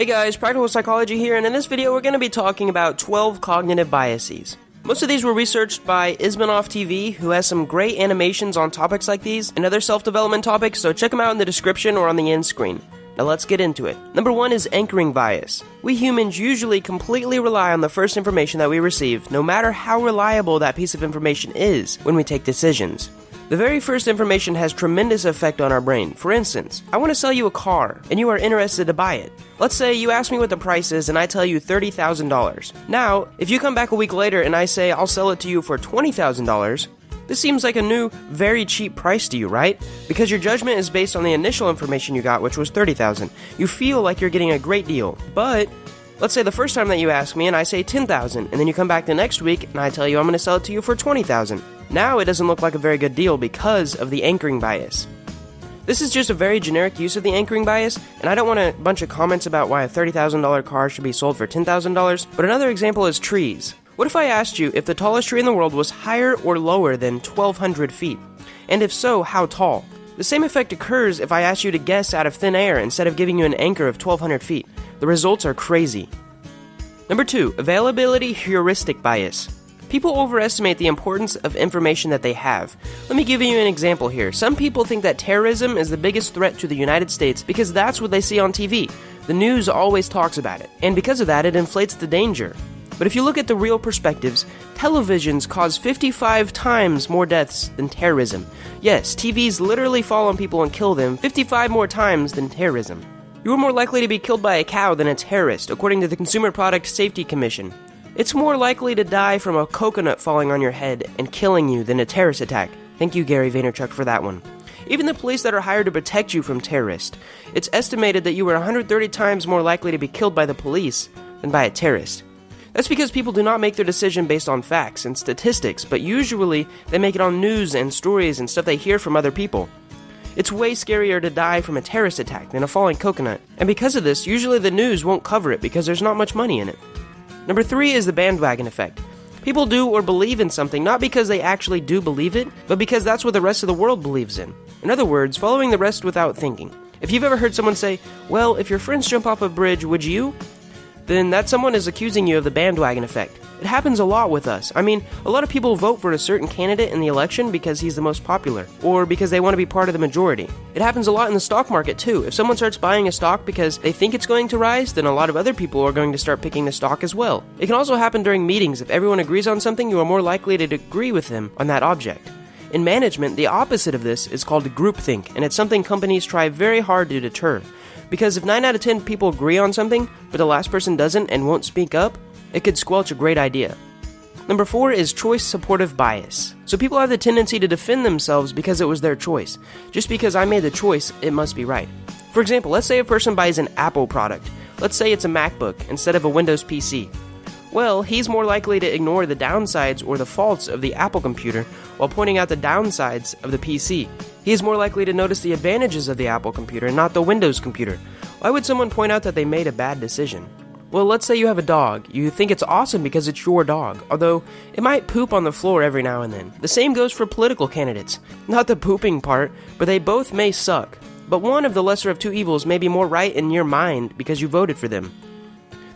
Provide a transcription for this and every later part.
Hey guys, Practical Psychology here, and in this video we're going to be talking about 12 cognitive biases. Most of these were researched by Ismanoff TV, who has some great animations on topics like these and other self-development topics, so check them out in the description or on the end screen. Now let's get into it. Number 1 is anchoring bias. We humans usually completely rely on the first information that we receive, no matter how reliable that piece of information is when we take decisions. The very first information has tremendous effect on our brain. For instance, I want to sell you a car, and you are interested to buy it. Let's say you ask me what the price is, and I tell you $30,000. Now, if you come back a week later and I say I'll sell it to you for $20,000, this seems like a new, very cheap price to you, right? Because your judgment is based on the initial information you got, which was $30,000. You feel like you're getting a great deal, but let's say the first time that you ask me and I say $10,000, and then you come back the next week and I tell you I'm going to sell it to you for $20,000. Now it doesn't look like a very good deal because of the anchoring bias. This is just a very generic use of the anchoring bias, and I don't want a bunch of comments about why a $30,000 car should be sold for $10,000, but another example is trees. What if I asked you if the tallest tree in the world was higher or lower than 1,200 feet? And if so, how tall? The same effect occurs if I ask you to guess out of thin air instead of giving you an anchor of 1,200 feet. The results are crazy. Number 2, availability heuristic bias. People overestimate the importance of information that they have. Let me give you an example here. Some people think that terrorism is the biggest threat to the United States because that's what they see on TV. The news always talks about it, and because of that, it inflates the danger. But if you look at the real perspectives, televisions cause 55 times more deaths than terrorism. Yes, TVs literally fall on people and kill them 55 more times than terrorism. You are more likely to be killed by a cow than a terrorist, according to the Consumer Product Safety Commission. It's more likely to die from a coconut falling on your head and killing you than a terrorist attack. Thank you, Gary Vaynerchuk, for that one. Even the police that are hired to protect you from terrorists, it's estimated that you are 130 times more likely to be killed by the police than by a terrorist. That's because people do not make their decision based on facts and statistics, but usually they make it on news and stories and stuff they hear from other people. It's way scarier to die from a terrorist attack than a falling coconut, and because of this, usually the news won't cover it because there's not much money in it. Number 3 is the bandwagon effect. People do or believe in something not because they actually do believe it, but because that's what the rest of the world believes in. In other words, following the rest without thinking. If you've ever heard someone say, well, if your friends jump off a bridge, would you? Then that someone is accusing you of the bandwagon effect. It happens a lot with us. I mean, a lot of people vote for a certain candidate in the election because he's the most popular, or because they want to be part of the majority. It happens a lot in the stock market too. If someone starts buying a stock because they think it's going to rise, then a lot of other people are going to start picking the stock as well. It can also happen during meetings. If everyone agrees on something, you are more likely to agree with them on that object. In management, the opposite of this is called groupthink, and it's something companies try very hard to deter. Because if 9 out of 10 people agree on something, but the last person doesn't and won't speak up, it could squelch a great idea. Number 4 is choice supportive bias. So people have the tendency to defend themselves because it was their choice. Just because I made the choice, it must be right. For example, let's say a person buys an Apple product. Let's say it's a MacBook instead of a Windows PC. Well, he's more likely to ignore the downsides or the faults of the Apple computer while pointing out the downsides of the PC. He is more likely to notice the advantages of the Apple computer and not the Windows computer. Why would someone point out that they made a bad decision? Well, let's say you have a dog. You think it's awesome because it's your dog, although it might poop on the floor every now and then. The same goes for political candidates. Not the pooping part, but they both may suck. But one of the lesser of two evils may be more right in your mind because you voted for them.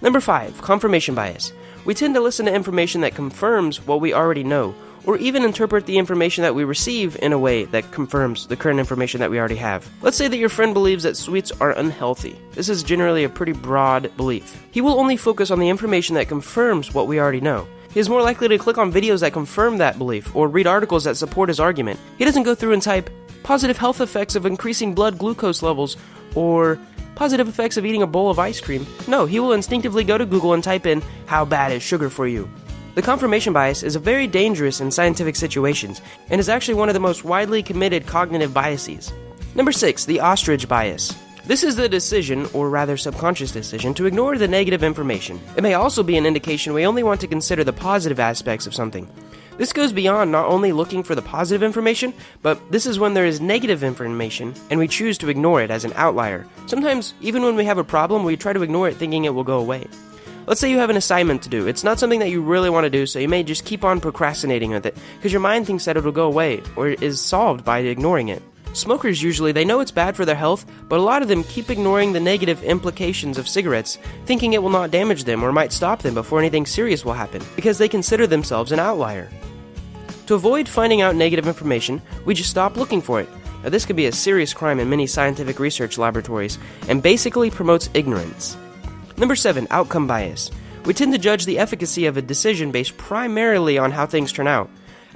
Number 5, confirmation bias. We tend to listen to information that confirms what we already know, or even interpret the information that we receive in a way that confirms the current information that we already have. Let's say that your friend believes that sweets are unhealthy. This is generally a pretty broad belief. He will only focus on the information that confirms what we already know. He is more likely to click on videos that confirm that belief, or read articles that support his argument. He doesn't go through and type, positive health effects of increasing blood glucose levels, or positive effects of eating a bowl of ice cream. No, he will instinctively go to Google and type in, how bad is sugar for you? The confirmation bias is very dangerous in scientific situations, and is actually one of the most widely committed cognitive biases. Number 6, the ostrich bias. This is the decision, or rather subconscious decision, to ignore the negative information. It may also be an indication we only want to consider the positive aspects of something. This goes beyond not only looking for the positive information, but this is when there is negative information, and we choose to ignore it as an outlier. Sometimes, even when we have a problem, we try to ignore it thinking it will go away. Let's say you have an assignment to do. It's not something that you really want to do, so you may just keep on procrastinating with it, because your mind thinks that it'll go away, or is solved by ignoring it. Smokers usually, they know it's bad for their health, but a lot of them keep ignoring the negative implications of cigarettes, thinking it will not damage them or might stop them before anything serious will happen, because they consider themselves an outlier. To avoid finding out negative information, we just stop looking for it. Now, this could be a serious crime in many scientific research laboratories, and basically promotes ignorance. Number 7, outcome bias. We tend to judge the efficacy of a decision based primarily on how things turn out.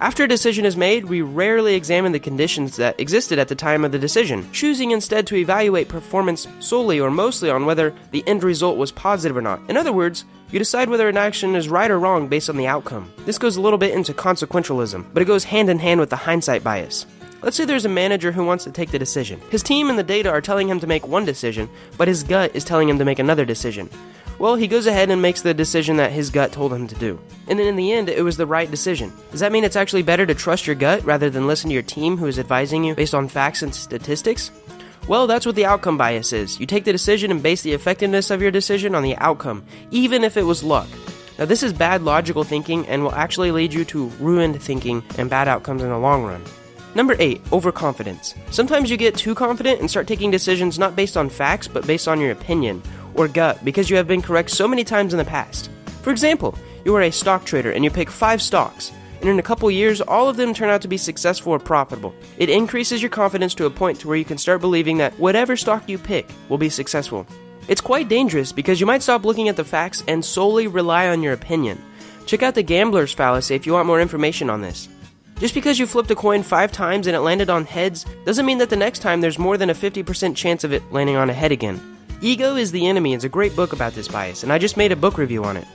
After a decision is made, we rarely examine the conditions that existed at the time of the decision, choosing instead to evaluate performance solely or mostly on whether the end result was positive or not. In other words, you decide whether an action is right or wrong based on the outcome. This goes a little bit into consequentialism, but it goes hand in hand with the hindsight bias. Let's say there's a manager who wants to take the decision. His team and the data are telling him to make one decision, but his gut is telling him to make another decision. Well, he goes ahead and makes the decision that his gut told him to do. And then in the end, it was the right decision. Does that mean it's actually better to trust your gut rather than listen to your team who is advising you based on facts and statistics? Well, that's what the outcome bias is. You take the decision and base the effectiveness of your decision on the outcome, even if it was luck. Now, this is bad logical thinking and will actually lead you to ruined thinking and bad outcomes in the long run. Number 8, overconfidence. Sometimes you get too confident and start taking decisions not based on facts, but based on your opinion or gut because you have been correct so many times in the past. For example, you are a stock trader and you pick 5 stocks, and in a couple years, all of them turn out to be successful or profitable. It increases your confidence to a point to where you can start believing that whatever stock you pick will be successful. It's quite dangerous because you might stop looking at the facts and solely rely on your opinion. Check out the gambler's fallacy if you want more information on this. Just because you flipped a coin 5 times and it landed on heads doesn't mean that the next time there's more than a 50% chance of it landing on a head again. Ego is the Enemy is a great book about this bias, and I just made a book review on it.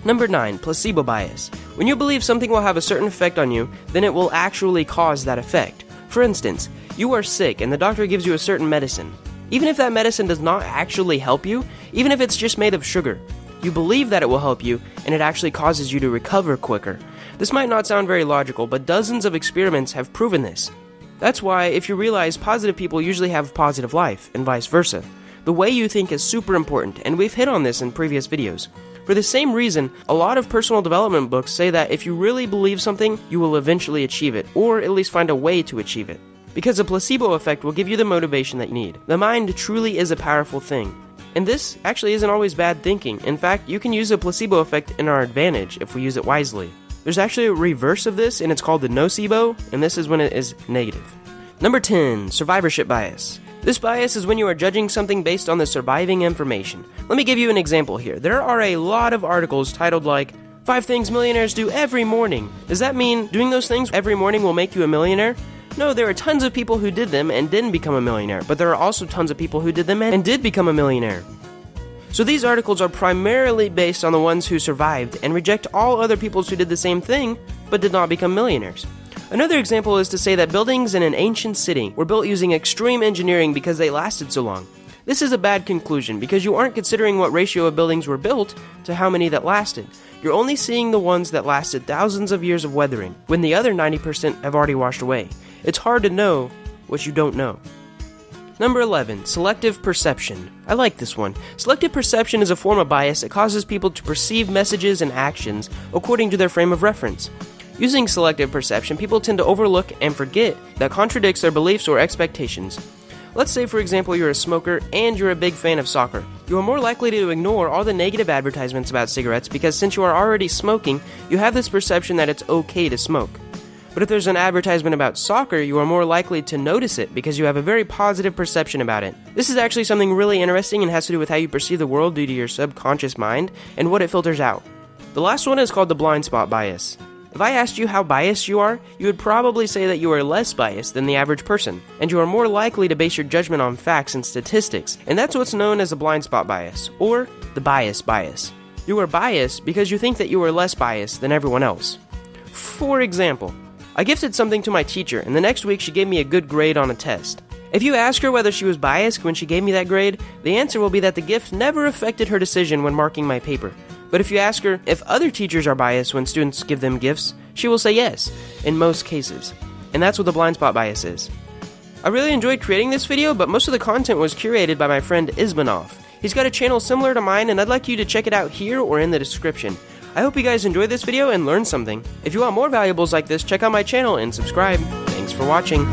Number 9, placebo bias. When you believe something will have a certain effect on you, then it will actually cause that effect. For instance, you are sick and the doctor gives you a certain medicine. Even if that medicine does not actually help you, even if it's just made of sugar, you believe that it will help you and it actually causes you to recover quicker. This might not sound very logical, but dozens of experiments have proven this. That's why, if you realize positive people usually have a positive life, and vice versa. The way you think is super important, and we've hit on this in previous videos. For the same reason, a lot of personal development books say that if you really believe something, you will eventually achieve it, or at least find a way to achieve it. Because the placebo effect will give you the motivation that you need. The mind truly is a powerful thing. And this actually isn't always bad thinking. In fact, you can use the placebo effect in our advantage if we use it wisely. There's actually a reverse of this, and it's called the nocebo, and this is when it is negative. Number 10, survivorship bias. This bias is when you are judging something based on the surviving information. Let me give you an example here. There are a lot of articles titled like, 5 things millionaires do every morning. Does that mean doing those things every morning will make you a millionaire? No, there are tons of people who did them and didn't become a millionaire, but there are also tons of people who did them and did become a millionaire. So these articles are primarily based on the ones who survived and reject all other people who did the same thing but did not become millionaires. Another example is to say that buildings in an ancient city were built using extreme engineering because they lasted so long. This is a bad conclusion because you aren't considering what ratio of buildings were built to how many that lasted. You're only seeing the ones that lasted thousands of years of weathering, when the other 90% have already washed away. It's hard to know what you don't know. Number 11, selective perception. I like this one. Selective perception is a form of bias that causes people to perceive messages and actions according to their frame of reference. Using selective perception, people tend to overlook and forget that contradicts their beliefs or expectations. Let's say, for example, you're a smoker and you're a big fan of soccer. You are more likely to ignore all the negative advertisements about cigarettes because since you are already smoking, you have this perception that it's okay to smoke. But if there's an advertisement about soccer, you are more likely to notice it because you have a very positive perception about it. This is actually something really interesting and has to do with how you perceive the world due to your subconscious mind and what it filters out. The last one is called the blind spot bias. If I asked you how biased you are, you would probably say that you are less biased than the average person, and you are more likely to base your judgment on facts and statistics, and that's what's known as a blind spot bias, or the bias bias. You are biased because you think that you are less biased than everyone else. For example, I gifted something to my teacher, and the next week she gave me a good grade on a test. If you ask her whether she was biased when she gave me that grade, the answer will be that the gift never affected her decision when marking my paper. But if you ask her if other teachers are biased when students give them gifts, she will say yes, in most cases. And that's what the blind spot bias is. I really enjoyed creating this video, but most of the content was curated by my friend Ismanov. He's got a channel similar to mine, and I'd like you to check it out here or in the description. I hope you guys enjoyed this video and learned something. If you want more valuables like this, check out my channel and subscribe. Thanks for watching.